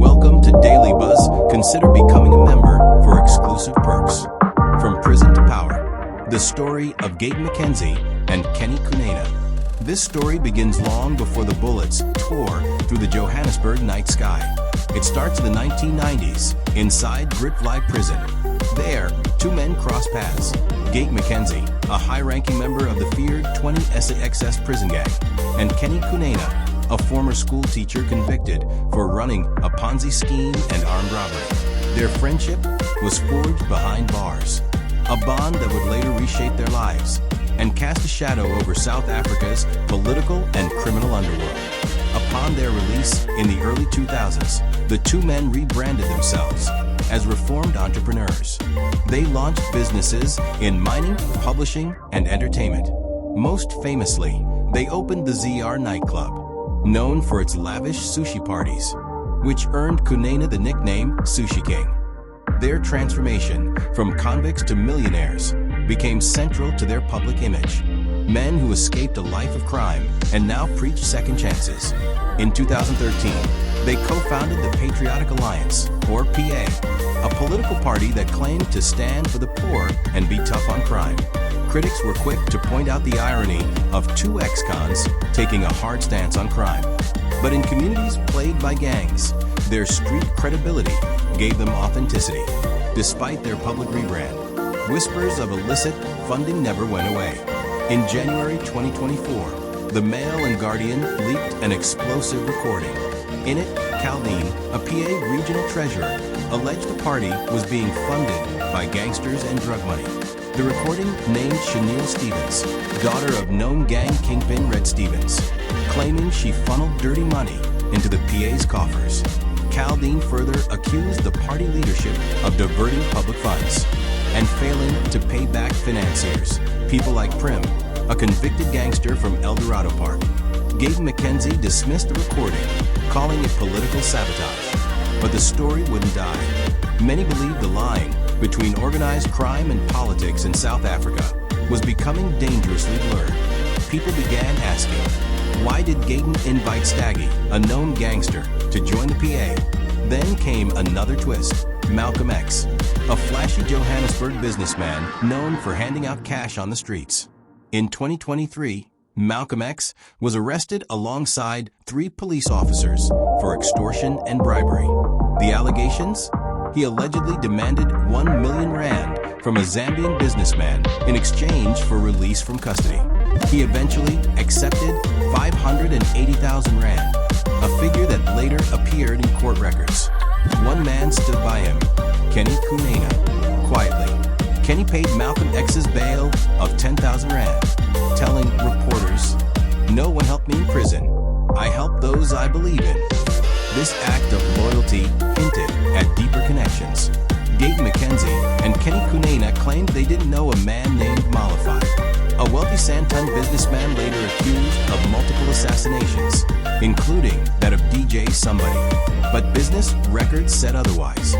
Welcome to Daily Buzz. Consider becoming a member for exclusive perks. From prison to power. The story of Gayton McKenzie and Kenny Kunene. This story begins long before the bullets tore through the Johannesburg night sky. It starts in the 1990s, inside Grootvlei Prison. There, two men cross paths. Gayton McKenzie, a high-ranking member of the feared 20 SAXS prison gang, and Kenny Kunene, a former school teacher convicted for running a Ponzi scheme and armed robbery. Their friendship was forged behind bars, a bond that would later reshape their lives and cast a shadow over South Africa's political and criminal underworld. Upon their release in the early 2000s, the two men rebranded themselves as reformed entrepreneurs. They launched businesses in mining, publishing, and entertainment. Most famously, they opened the ZR nightclub, known for its lavish sushi parties, which earned Kunene the nickname Sushi King. Their transformation from convicts to millionaires became central to their public image. Men who escaped a life of crime and now preach second chances. In 2013, they co-founded the Patriotic Alliance, or PA, a political party that claimed to stand for the poor and be tough on crime. Critics were quick to point out the irony of two ex-cons taking a hard stance on crime. But in communities plagued by gangs, their street credibility gave them authenticity. Despite their public rebrand, whispers of illicit funding never went away. In January 2024, the Mail and Guardian leaked an explosive recording. In it, Caldine, a PA regional treasurer, alleged the party was being funded by gangsters and drug money. The recording named Chanel Stevens, daughter of known gang kingpin Red Stevens, claiming she funneled dirty money into the PA's coffers. Caldine further accused the party leadership of diverting public funds and failing to pay back financiers, people like Prim, a convicted gangster from El Dorado Park. Gayton McKenzie dismissed the recording, calling it political sabotage. But the story wouldn't die. Many believed the line between organized crime and politics in South Africa was becoming dangerously blurred. People began asking, why did Gayton invite Staggy, a known gangster, to join the PA? Then came another twist. Malcolm X, a flashy Johannesburg businessman known for handing out cash on the streets. In 2023, Malcolm X was arrested alongside 3 police officers for extortion and bribery. The allegations? He allegedly demanded 1 million rand from a Zambian businessman in exchange for release from custody. He eventually accepted 580,000 rand, a figure that later appeared in court records. One man stood by him, Kenny Kunene. Quietly, Kenny paid Malcolm X's bail of 10,000 rand, telling reporters, "No one helped me in prison. I helped those I believe in." This act of loyalty hinted at deeper connections. Gayton McKenzie and Kenny Kunene claimed they didn't know a man named Malafai, a wealthy Santon businessman later accused of multiple assassinations, including that of DJ Somebody. But business records said otherwise.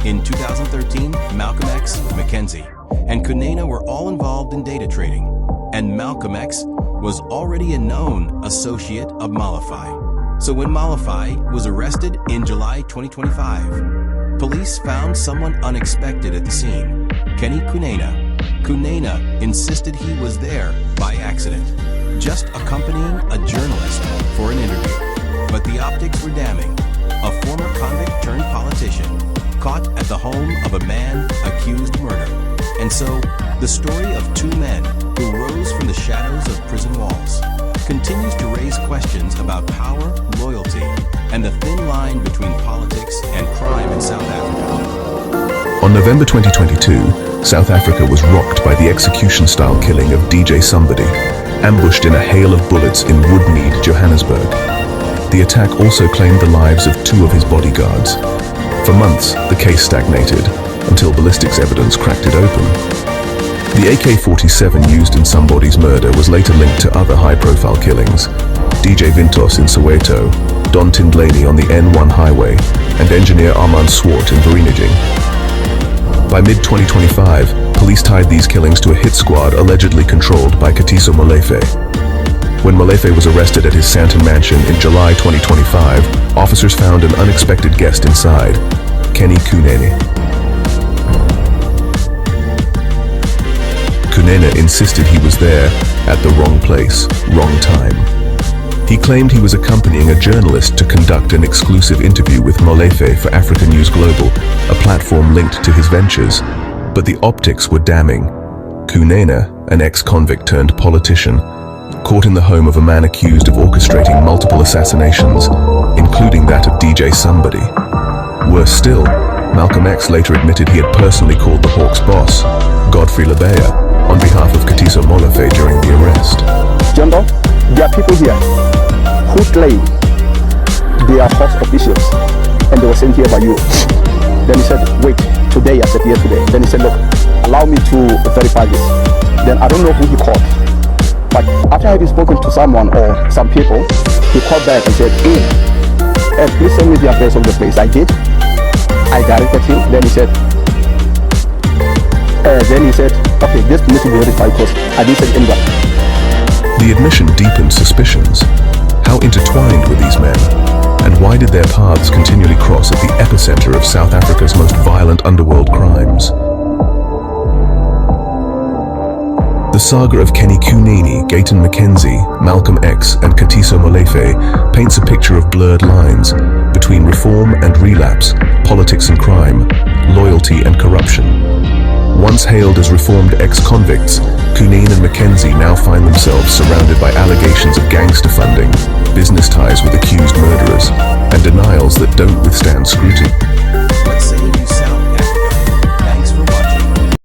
In 2013, Malcolm X, McKenzie, and Kunene were all involved in data trading, and Malcolm X was already a known associate of Malafai. So when Malafai was arrested in July 2025, police found someone unexpected at the scene, Kenny Kunene. Kunene insisted he was there by accident, just accompanying a journalist for an interview. But the optics were damning. A former convict turned politician, caught at the home of a man accused of murder. And so, the story of two men who rose from the shadows of prison walls continues to raise questions about power, loyalty, and the thin line between politics and crime in South Africa. On November 2022, South Africa was rocked by the execution-style killing of DJ Somebody, ambushed in a hail of bullets in Woodmead, Johannesburg. The attack also claimed the lives of 2 of his bodyguards. For months, the case stagnated, until ballistics evidence cracked it open. The AK-47 used in Somebody's murder was later linked to other high-profile killings: DJ Vintos in Soweto, Don Tindlani on the N1 highway, and engineer Armand Swart in Vereeniging. By mid-2025, police tied these killings to a hit squad allegedly controlled by Katiso Molefe. When Molefe was arrested at his Sandton mansion in July 2025, officers found an unexpected guest inside, Kenny Kunene. Kunene insisted he was there at the wrong place, wrong time. He claimed he was accompanying a journalist to conduct an exclusive interview with Molefe for Africa News Global, a platform linked to his ventures. But the optics were damning. Kunene, an ex-convict turned politician, caught in the home of a man accused of orchestrating multiple assassinations, including that of DJ Somebody. Worse still, Malcolm X later admitted he had personally called the Hawks' boss, Godfrey Lebeya, on behalf of Katiso Molefe during the arrest. General, there are people here who claim they are Hawks officials and they were sent here by you. Then he said, wait, today, I said, yes, today. Then he said, look, allow me to verify this. Then I don't know who he called. But after having spoken to someone or some people, he called back and said, please send me the address of the place. I did. I directed him. Then he said, okay, this needs to be verified because I didn't send anybody. The admission deepened suspicions. How intertwined were these men? And why did their paths continually cross at the epicenter of South Africa's most violent underworld crimes? The saga of Kenny Kunene, Gayton McKenzie, Malcolm X, and Katiso Molefe paints a picture of blurred lines between reform and relapse, politics and crime, loyalty and corruption. Once hailed as reformed ex-convicts, Kunene and McKenzie now find themselves surrounded by allegations of gangster funding, business ties with accused murderers, and denials that don't withstand scrutiny.